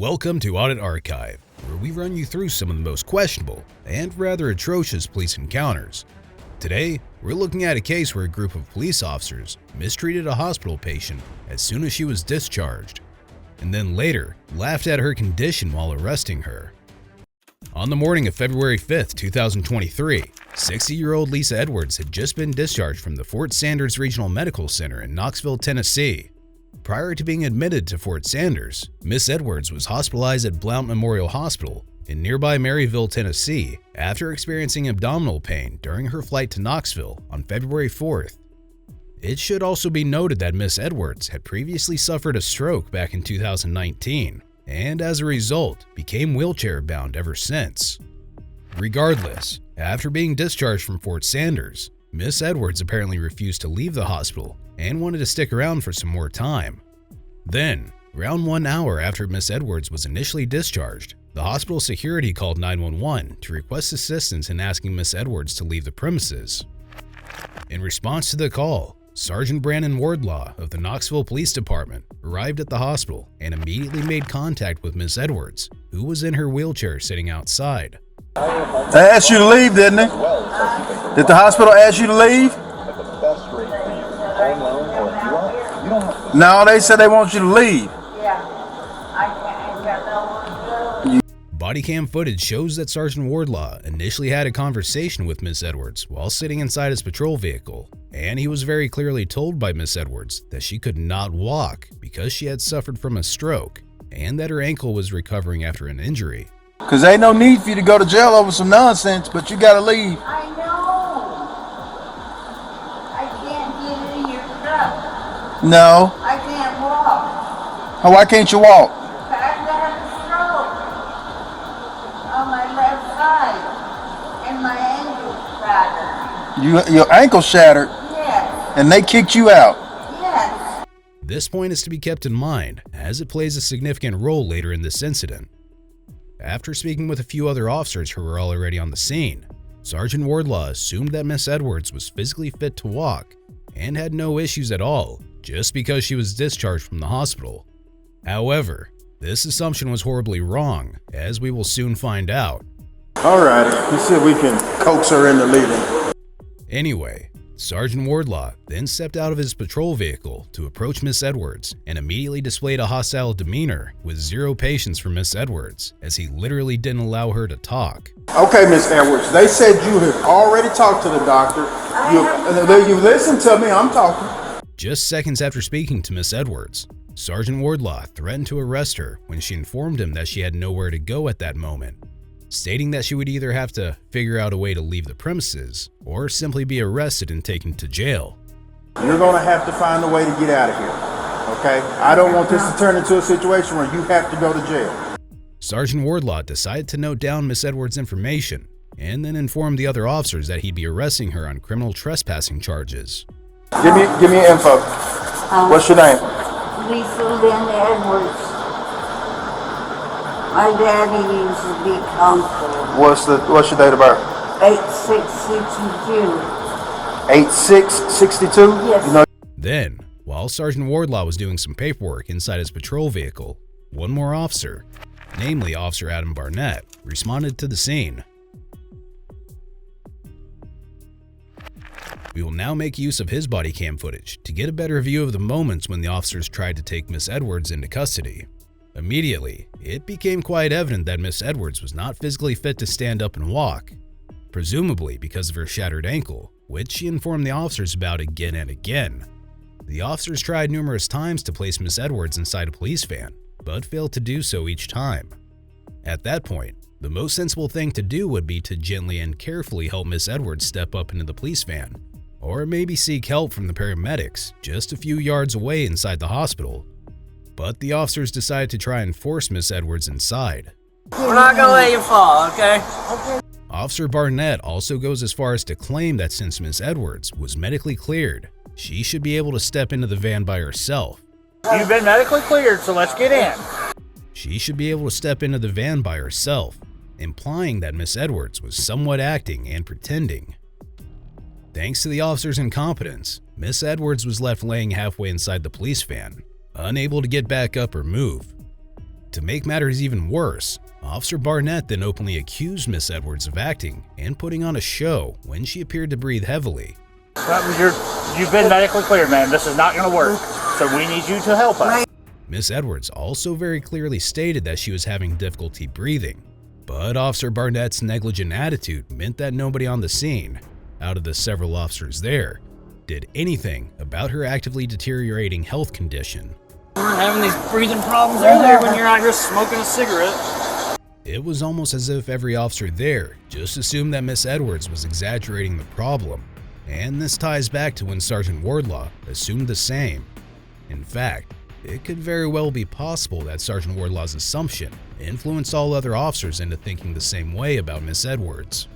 Welcome to Audit Archive, where we run you through some of the most questionable and rather atrocious police encounters. Today, we're looking at a case where a group of police officers mistreated a hospital patient as soon as she was discharged, and then later laughed at her condition while arresting her. On the morning of February 5th, 2023, 60-year-old Lisa Edwards had just been discharged from the Fort Sanders Regional Medical Center in Knoxville, Tennessee. Prior to being admitted to Fort Sanders, Miss Edwards was hospitalized at Blount Memorial Hospital in nearby Maryville, Tennessee, after experiencing abdominal pain during her flight to Knoxville on February 4th. It should also be noted that Miss Edwards had previously suffered a stroke back in 2019, and as a result, became wheelchair-bound ever since. Regardless, after being discharged from Fort Sanders, Miss Edwards apparently refused to leave the hospital and wanted to stick around for some more time. Then, around 1 hour after Miss Edwards was initially discharged, the hospital security called 911 to request assistance in asking Miss Edwards to leave the premises. In response to the call, Sergeant Brandon Wardlaw of the Knoxville Police Department arrived at the hospital and immediately made contact with Miss Edwards, who was in her wheelchair sitting outside. They asked you to leave, didn't they? Did the hospital ask you to leave? No, they said they want you to leave. Body cam footage shows that Sergeant Wardlaw initially had a conversation with Miss Edwards while sitting inside his patrol vehicle, and he was very clearly told by Miss Edwards that she could not walk because she had suffered from a stroke and that her ankle was recovering after an injury. Because ain't no need for you to go to jail over some nonsense, but you gotta leave. I know. I can't get in your truck. No. I can't walk. Why can't you walk? I had a stroke on my left side, and my ankle shattered. Your ankle shattered, Yes. and they kicked you out. Yes. This point is to be kept in mind, as it plays a significant role later in this incident. After speaking with a few other officers who were already on the scene, Sergeant Wardlaw assumed that Miss Edwards was physically fit to walk and had no issues at all just because she was discharged from the hospital. However, this assumption was horribly wrong, as we will soon find out. Alrighty, he said we can coax her into leaving. Anyway, Sergeant Wardlaw then stepped out of his patrol vehicle to approach Miss Edwards and immediately displayed a hostile demeanor with zero patience for Miss Edwards, as he literally didn't allow her to talk. Okay, Miss Edwards, they said you had already talked to the doctor. You listen to me, I'm talking. Just seconds after speaking to Miss Edwards, Sergeant Wardlaw threatened to arrest her when she informed him that she had nowhere to go at that moment, stating that she would either have to figure out a way to leave the premises or simply be arrested and taken to jail. You're going to have to find a way to get out of here, okay? I don't want this to turn into a situation where you have to go to jail. Sergeant Wardlaw decided to note down Miss Edwards' information and then informed the other officers that he'd be arresting her on criminal trespassing charges. Give me your info. What's your name? Lisa Lynn Edwards. My daddy used to be constable. What's your date of birth? 8662. 8662? Yes. You know. Then, while Sergeant Wardlaw was doing some paperwork inside his patrol vehicle, one more officer, namely Officer Adam Barnett, responded to the scene. We will now make use of his body cam footage to get a better view of the moments when the officers tried to take Miss Edwards into custody. Immediately, it became quite evident that Miss Edwards was not physically fit to stand up and walk, presumably because of her shattered ankle, which she informed the officers about again and again. The officers tried numerous times to place Miss Edwards inside a police van, but failed to do so each time. At that point, the most sensible thing to do would be to gently and carefully help Miss Edwards step up into the police van, or maybe seek help from the paramedics just a few yards away inside the hospital. But the officers decided to try and force Miss Edwards inside. We're not gonna let you fall, okay? Officer Barnett also goes as far as to claim that since Miss Edwards was medically cleared, she should be able to step into the van by herself. You've been medically cleared, so let's get in. She should be able to step into the van by herself, implying that Miss Edwards was somewhat acting and pretending. Thanks to the officer's incompetence, Miss Edwards was left laying halfway inside the police van, unable to get back up or move. To make matters even worse, Officer Barnett then openly accused Miss Edwards of acting and putting on a show when she appeared to breathe heavily. You've been medically cleared, man. This is not going to work. So we need you to help us. Miss Edwards also very clearly stated that she was having difficulty breathing, but Officer Barnett's negligent attitude meant that nobody on the scene, out of the several officers there, did anything about her actively deteriorating health condition. You weren't having these breathing problems earlier when you're out here smoking a cigarette. It was almost as if every officer there just assumed that Miss Edwards was exaggerating the problem, and this ties back to when Sergeant Wardlaw assumed the same. In fact, it could very well be possible that Sergeant Wardlaw's assumption influenced all other officers into thinking the same way about Miss Edwards.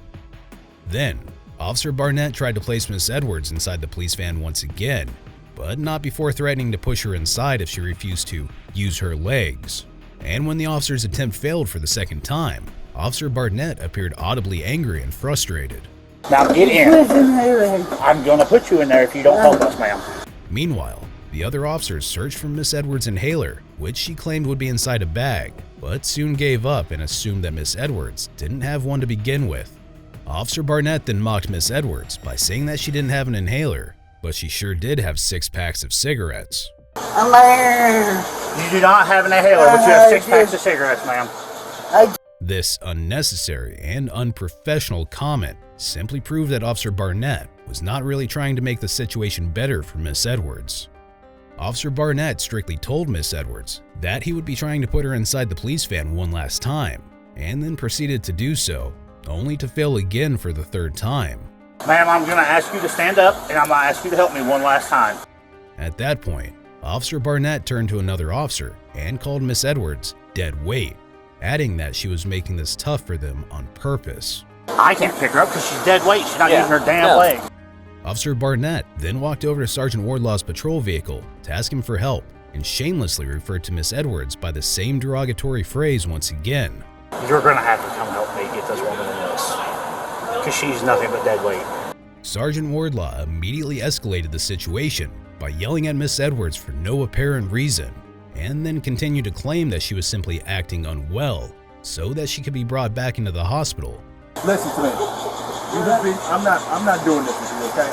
Then, Officer Barnett tried to place Miss Edwards inside the police van once again, but not before threatening to push her inside if she refused to use her legs. And when the officer's attempt failed for the second time, Officer Barnett appeared audibly angry and frustrated. Now get in. I'm going to put you in there if you don't help us, ma'am. Meanwhile, the other officers searched for Miss Edwards' inhaler, which she claimed would be inside a bag, but soon gave up and assumed that Miss Edwards didn't have one to begin with. Officer Barnett then mocked Miss Edwards by saying that she didn't have an inhaler, but she sure did have 6 packs of cigarettes. You do not have an inhaler, but you have 6 packs of cigarettes, ma'am. This unnecessary and unprofessional comment simply proved that Officer Barnett was not really trying to make the situation better for Miss Edwards. Officer Barnett strictly told Miss Edwards that he would be trying to put her inside the police van one last time, and then proceeded to do so, only to fail again for the 3rd time. Ma'am, I'm going to ask you to stand up, and I'm going to ask you to help me one last time. At that point, Officer Barnett turned to another officer and called Miss Edwards dead weight, adding that she was making this tough for them on purpose. I can't pick her up because she's dead weight. She's not using her damn leg. Officer Barnett then walked over to Sergeant Wardlaw's patrol vehicle to ask him for help and shamelessly referred to Miss Edwards by the same derogatory phrase once again. You're going to have to come help me get this woman in this, because she's nothing but dead weight. Sergeant Wardlaw immediately escalated the situation by yelling at Miss Edwards for no apparent reason, and then continued to claim that she was simply acting unwell so that she could be brought back into the hospital. Listen to me. I'm not doing this with you, okay?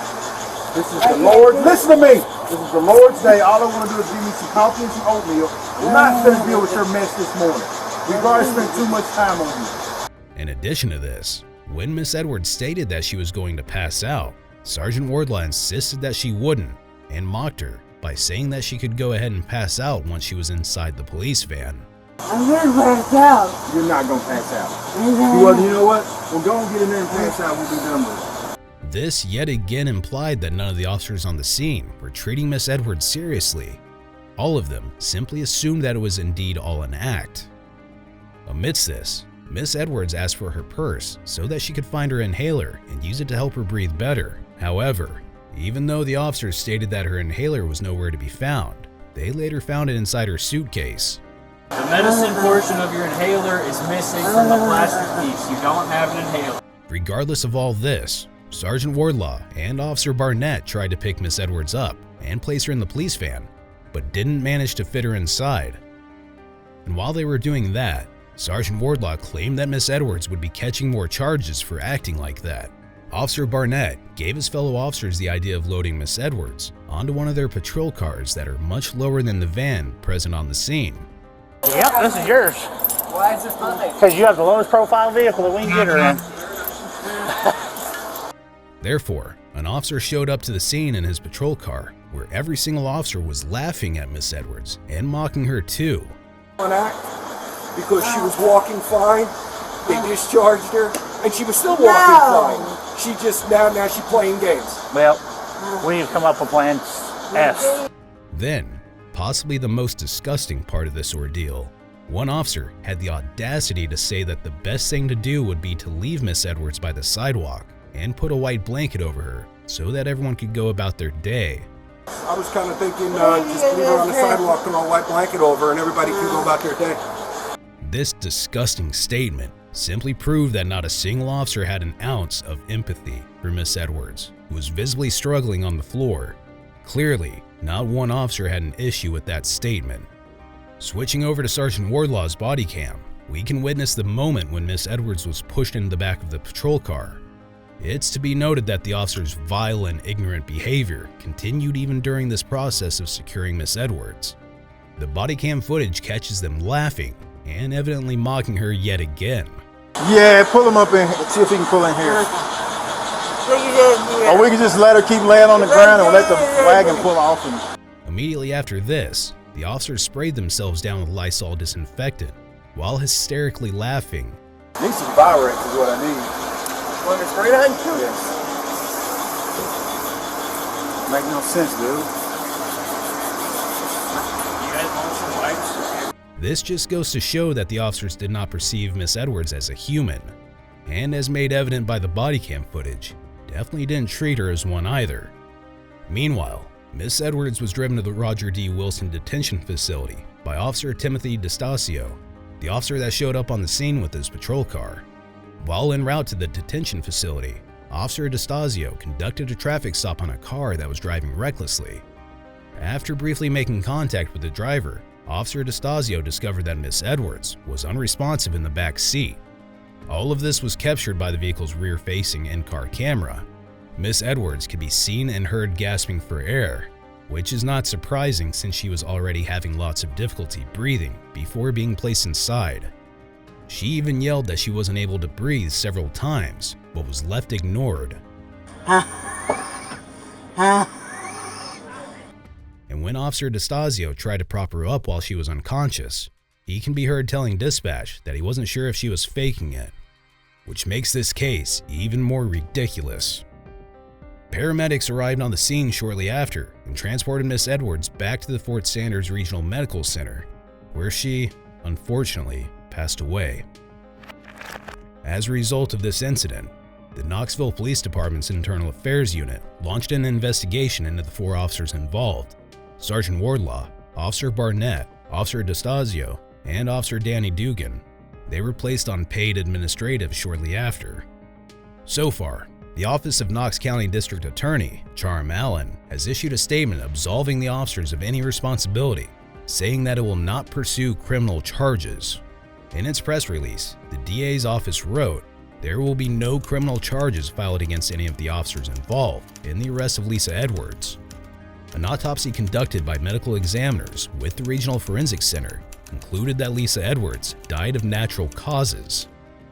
This is the Lord. Listen to me. This is the Lord's day. All I want to do is give me some coffee and some oatmeal. I'm not going to deal with your mess this morning. We've already spent too much time on you. In addition to this, when Miss Edwards stated that she was going to pass out, Sergeant Wardlaw insisted that she wouldn't and mocked her by saying that she could go ahead and pass out once she was inside the police van. I'm gonna pass out. You're not going to pass out. You know what? We'll go and get in there and pass out. We'll be done with it. This yet again implied that none of the officers on the scene were treating Miss Edwards seriously. All of them simply assumed that it was indeed all an act. Amidst this, Miss Edwards asked for her purse so that she could find her inhaler and use it to help her breathe better. However, even though the officers stated that her inhaler was nowhere to be found, they later found it inside her suitcase. The medicine portion of your inhaler is missing from the plastic piece. You don't have an inhaler. Regardless of all this, Sergeant Wardlaw and Officer Barnett tried to pick Miss Edwards up and place her in the police van, but didn't manage to fit her inside. And while they were doing that, Sergeant Wardlaw claimed that Miss Edwards would be catching more charges for acting like that. Officer Barnett gave his fellow officers the idea of loading Miss Edwards onto one of their patrol cars that are much lower than the van present on the scene. Yep, this is yours. Why is it mine? Because you have the lowest profile vehicle that we can get her in. Therefore, an officer showed up to the scene in his patrol car, where every single officer was laughing at Miss Edwards and mocking her too. One act, because she was walking fine, they discharged her, and she was still walking fine. She just, now she's playing games. Well, we need to come up with plan S. Then, possibly the most disgusting part of this ordeal, one officer had the audacity to say that the best thing to do would be to leave Miss Edwards by the sidewalk and put a white blanket over her so that everyone could go about their day. I was kind of thinking, just leave her on the sidewalk, put a white blanket over her, and everybody can go about their day. This disgusting statement simply proved that not a single officer had an ounce of empathy for Miss Edwards, who was visibly struggling on the floor. Clearly, not one officer had an issue with that statement. Switching over to Sergeant Wardlaw's body cam, we can witness the moment when Miss Edwards was pushed into the back of the patrol car. It's to be noted that the officer's vile and ignorant behavior continued even during this process of securing Miss Edwards. The body cam footage catches them laughing and evidently mocking her yet again. Yeah, pull him up and see if he can pull in here. Or we can just let her keep laying on the ground and let the wagon pull off. Immediately after this, the officers sprayed themselves down with Lysol disinfectant while hysterically laughing. I need some Virex is what I need. Want to spray on you? Yes. Make no sense, dude. You guys want some wipes? This just goes to show that the officers did not perceive Miss Edwards as a human, and as made evident by the body cam footage, definitely didn't treat her as one either. Meanwhile, Miss Edwards was driven to the Roger D. Wilson Detention Facility by Officer Timothy DeStasio, the officer that showed up on the scene with his patrol car. While en route to the detention facility, Officer DeStasio conducted a traffic stop on a car that was driving recklessly. After briefly making contact with the driver, Officer DeStasio discovered that Miss Edwards was unresponsive in the back seat. All of this was captured by the vehicle's rear-facing in-car camera. Miss Edwards could be seen and heard gasping for air, which is not surprising since she was already having lots of difficulty breathing before being placed inside. She even yelled that she wasn't able to breathe several times, but was left ignored. And when Officer DeStasio tried to prop her up while she was unconscious, he can be heard telling dispatch that he wasn't sure if she was faking it, which makes this case even more ridiculous. Paramedics arrived on the scene shortly after and transported Miss Edwards back to the Fort Sanders Regional Medical Center, where she, unfortunately, passed away. As a result of this incident, the Knoxville Police Department's Internal Affairs Unit launched an investigation into the 4 officers involved: Sergeant Wardlaw, Officer Barnett, Officer DeStasio, and Officer Danny Dugan. They were placed on paid administrative shortly after. So far, the Office of Knox County District Attorney, Charm Allen, has issued a statement absolving the officers of any responsibility, saying that it will not pursue criminal charges. In its press release, the DA's office wrote, "There will be no criminal charges filed against any of the officers involved in the arrest of Lisa Edwards." An autopsy conducted by medical examiners with the Regional Forensic Center concluded that Lisa Edwards died of natural causes,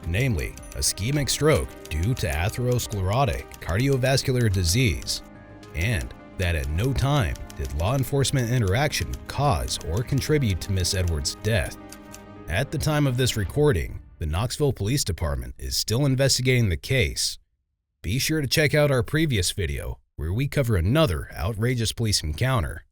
namely ischemic stroke due to atherosclerotic cardiovascular disease, and that at no time did law enforcement interaction cause or contribute to Miss Edwards' death. At the time of this recording, the Knoxville Police Department is still investigating the case. Be sure to check out our previous video where we cover another outrageous police encounter.